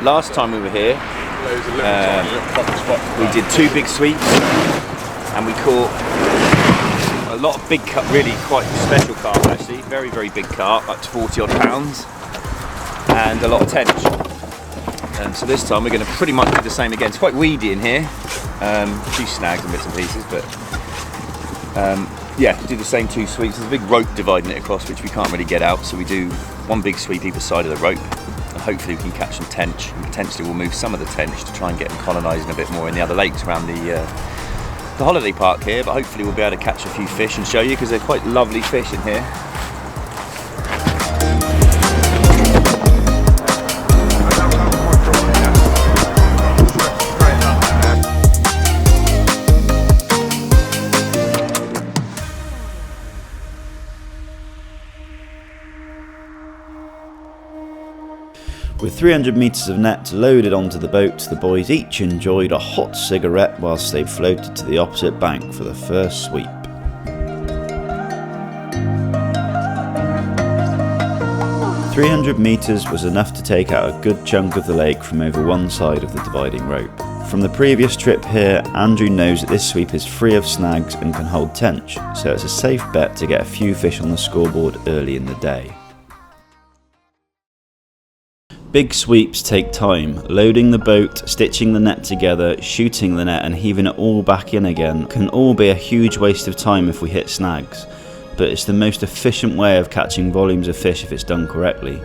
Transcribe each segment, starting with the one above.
last time we were here, we did 2 big sweeps and we caught a lot of big carp, really quite special carp actually, very, very big carp, up to 40 odd pounds, and a lot of tench. And so this time we're going to pretty much do the same again. It's quite weedy in here, a few snags and bits and pieces, but yeah, do the same 2 sweeps. There's a big rope dividing it across, which we can't really get out, so we do 1 big sweep either side of the rope, and hopefully we can catch some tench, and potentially we'll move some of the tench to try and get them colonising a bit more in the other lakes around the holiday park here. But hopefully we'll be able to catch a few fish and show you, because they're quite lovely fish in here. With 300 metres of net loaded onto the boat, the boys each enjoyed a hot cigarette whilst they floated to the opposite bank for the first sweep. "300 metres was enough to take out a good chunk of the lake from over one side of the dividing rope. From the previous trip here, Andrew knows that this sweep is free of snags and can hold tench, so it's a safe bet to get a few fish on the scoreboard early in the day. Big sweeps take time. Loading the boat, stitching the net together, shooting the net and heaving it all back in again can all be a huge waste of time if we hit snags, but it's the most efficient way of catching volumes of fish if it's done correctly.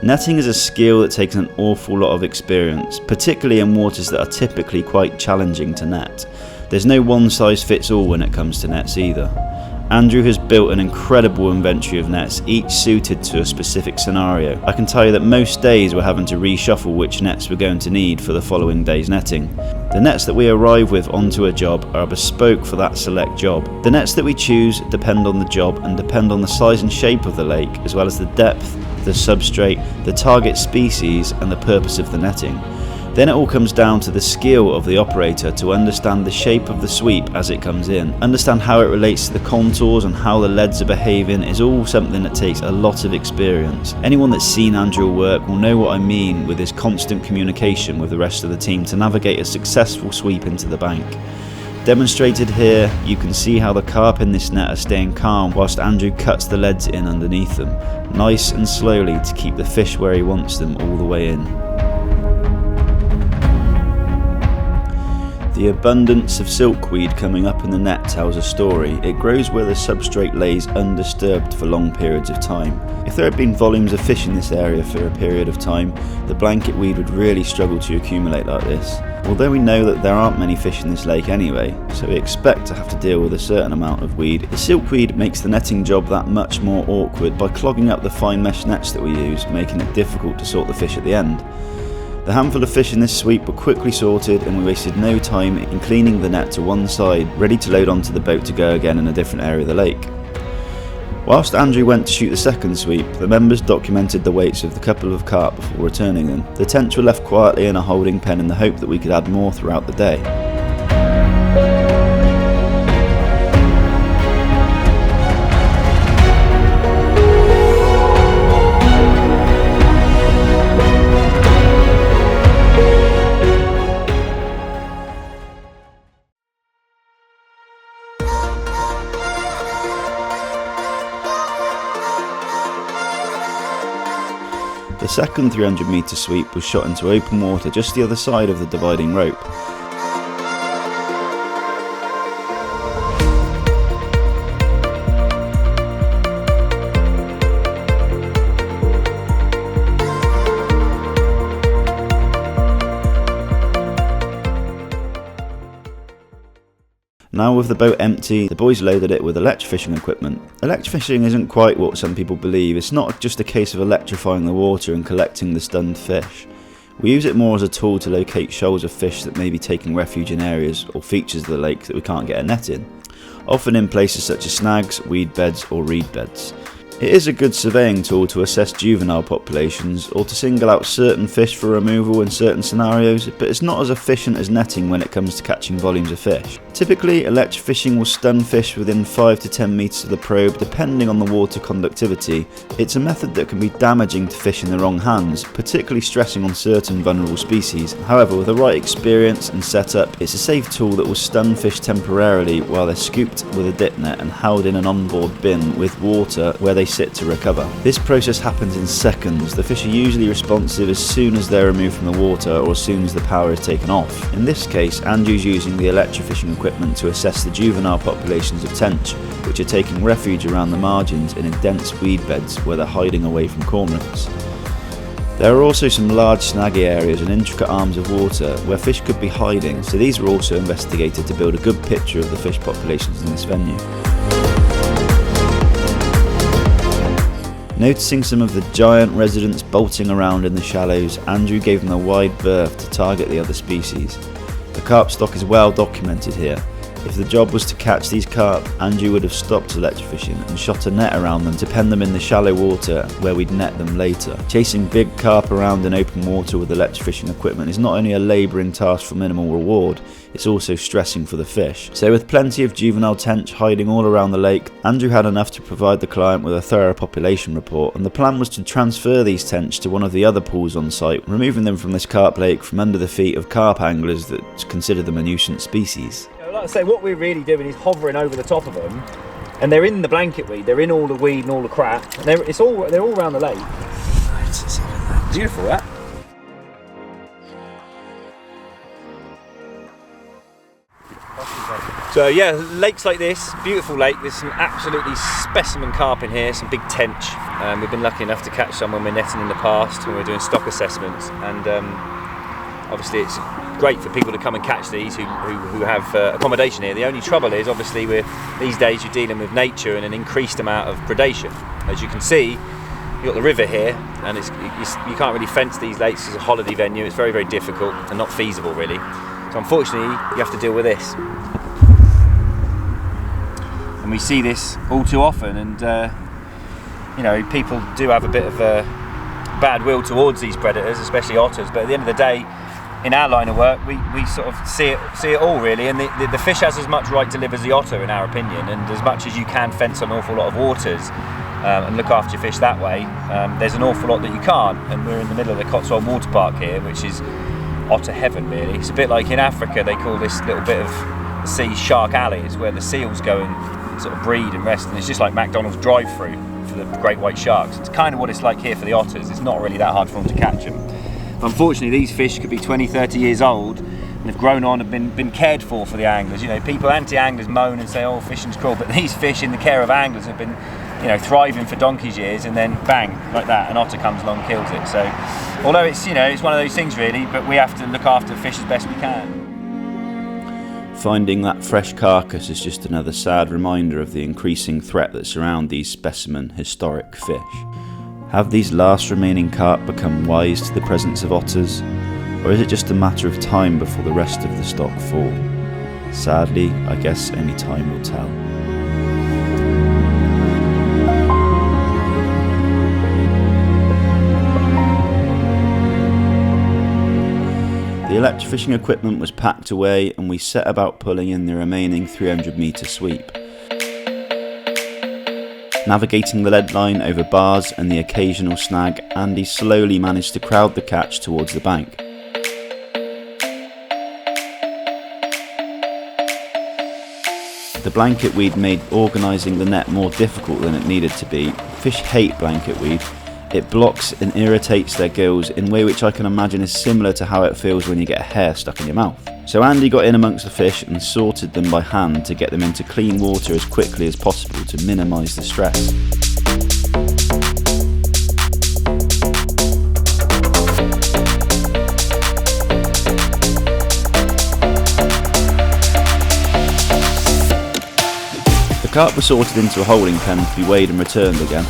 Netting is a skill that takes an awful lot of experience, particularly in waters that are typically quite challenging to net. There's no one size fits all when it comes to nets either. Andrew has built an incredible inventory of nets, each suited to a specific scenario. I can tell you that most days we're having to reshuffle which nets we're going to need for the following day's netting. The nets that we arrive with onto a job are bespoke for that select job. The nets that we choose depend on the job and depend on the size and shape of the lake, as well as the depth, the substrate, the target species and the purpose of the netting. Then it all comes down to the skill of the operator to understand the shape of the sweep as it comes in. Understand how it relates to the contours and how the leads are behaving is all something that takes a lot of experience. Anyone that's seen Andrew work will know what I mean with his constant communication with the rest of the team to navigate a successful sweep into the bank. Demonstrated here, you can see how the carp in this net are staying calm whilst Andrew cuts the leads in underneath them, nice and slowly to keep the fish where he wants them all the way in. The abundance of silkweed coming up in the net tells a story. It grows where the substrate lays undisturbed for long periods of time. If there had been volumes of fish in this area for a period of time, the blanket weed would really struggle to accumulate like this. Although we know that there aren't many fish in this lake anyway, so we expect to have to deal with a certain amount of weed, the silkweed makes the netting job that much more awkward by clogging up the fine mesh nets that we use, making it difficult to sort the fish at the end. The handful of fish in this sweep were quickly sorted and we wasted no time in cleaning the net to one side, ready to load onto the boat to go again in a different area of the lake. Whilst Andrew went to shoot the second sweep, the members documented the weights of the couple of carp before returning them. The tench were left quietly in a holding pen in the hope that we could add more throughout the day. The second 300 metre sweep was shot into open water just the other side of the dividing rope. Now with the boat empty, the boys loaded it with electrofishing equipment. Electrofishing isn't quite what some people believe. It's not just a case of electrifying the water and collecting the stunned fish. We use it more as a tool to locate shoals of fish that may be taking refuge in areas or features of the lake that we can't get a net in, often in places such as snags, weed beds or reed beds. It is a good surveying tool to assess juvenile populations or to single out certain fish for removal in certain scenarios, but it's not as efficient as netting when it comes to catching volumes of fish. Typically, electrofishing will stun fish within 5 to 10 metres of the probe depending on the water conductivity. It's a method that can be damaging to fish in the wrong hands, particularly stressing on certain vulnerable species. However, with the right experience and setup, it's a safe tool that will stun fish temporarily while they're scooped with a dip net and held in an onboard bin with water where they sit to recover. This process happens in seconds. The fish are usually responsive as soon as they're removed from the water or as soon as the power is taken off. In this case, Andrew's using the electrofishing equipment to assess the juvenile populations of tench, which are taking refuge around the margins and in dense weed beds where they're hiding away from cormorants. There are also some large snaggy areas and intricate arms of water where fish could be hiding, so these were also investigated to build a good picture of the fish populations in this venue. Noticing some of the giant residents bolting around in the shallows, Andrew gave them a wide berth to target the other species. The carp stock is well documented here. If the job was to catch these carp, Andrew would have stopped electrofishing and shot a net around them to pen them in the shallow water where we'd net them later. Chasing big carp around in open water with electrofishing equipment is not only a labouring task for minimal reward, it's also stressing for the fish. So with plenty of juvenile tench hiding all around the lake, Andrew had enough to provide the client with a thorough population report, and the plan was to transfer these tench to one of the other pools on site, removing them from this carp lake from under the feet of carp anglers that consider them a nuisance species. Like I say, what we're really doing is hovering over the top of them, and they're in the blanket weed, they're in all the weed and all the crap, and they're all around the lake. Beautiful, that. So yeah, lakes like this, beautiful lake, there's some absolutely specimen carp in here, some big tench. We've been lucky enough to catch some when we're netting in the past, when we're doing stock assessments, and obviously it's great for people to come and catch these who have accommodation here. The only trouble is, obviously, these days you're dealing with nature and an increased amount of predation. As you can see, you've got the river here, and you can't really fence these lakes as a holiday venue. It's very, very difficult and not feasible, really. So unfortunately, you have to deal with this. And we see this all too often, and you know, people do have a bit of a bad will towards these predators, especially otters, but at the end of the day, in our line of work, we sort of see it all, really, and the fish has as much right to live as the otter, in our opinion, and as much as you can fence an awful lot of waters and look after your fish that way, there's an awful lot that you can't, and we're in the middle of the Cotswolds Water Park here, which is otter heaven, really. It's a bit like in Africa, they call this little bit of the sea Shark Alley. It's where the seals go and sort of breed and rest, and it's just like McDonald's drive-through for the great white sharks. It's kind of what it's like here for the otters. It's not really that hard for them to catch them. Unfortunately, these fish could be 20, 30 years old and have grown on and been cared for the anglers. You know, people, anti-anglers moan and say, oh, fishing's cruel, but these fish in the care of anglers have been, you know, thriving for donkey's years, and then bang, like that, an otter comes along and kills it. So, although it's, you know, it's one of those things, really, but we have to look after the fish as best we can. Finding that fresh carcass is just another sad reminder of the increasing threat that surround these specimen historic fish. Have these last remaining carp become wise to the presence of otters, or is it just a matter of time before the rest of the stock fall? Sadly, I guess only time will tell. The electrofishing equipment was packed away, and we set about pulling in the remaining 300-metre sweep. Navigating the lead line over bars and the occasional snag, Andy slowly managed to crowd the catch towards the bank. The blanket weed made organising the net more difficult than it needed to be. Fish hate blanket weed. It blocks and irritates their gills in a way which I can imagine is similar to how it feels when you get a hair stuck in your mouth. So Andy got in amongst the fish and sorted them by hand to get them into clean water as quickly as possible to minimise the stress. The carp were sorted into a holding pen to be weighed and returned again.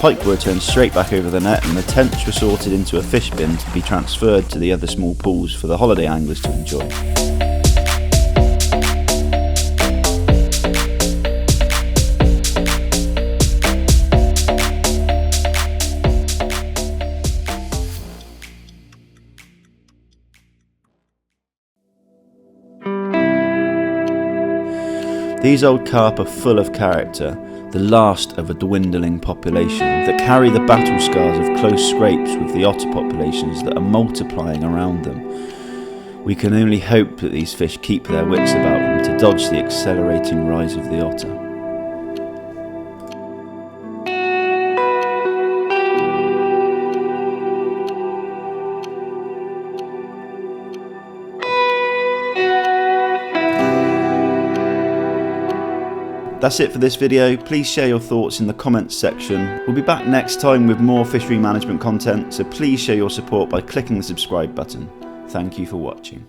pike were turned straight back over the net and the tench were sorted into a fish bin to be transferred to the other small pools for the holiday anglers to enjoy. These old carp are full of character, the last of a dwindling population that carry the battle scars of close scrapes with the otter populations that are multiplying around them. We can only hope that these fish keep their wits about them to dodge the accelerating rise of the otter. That's it for this video. Please share your thoughts in the comments section. We'll be back next time with more fishery management content, so please show your support by clicking the subscribe button. Thank you for watching.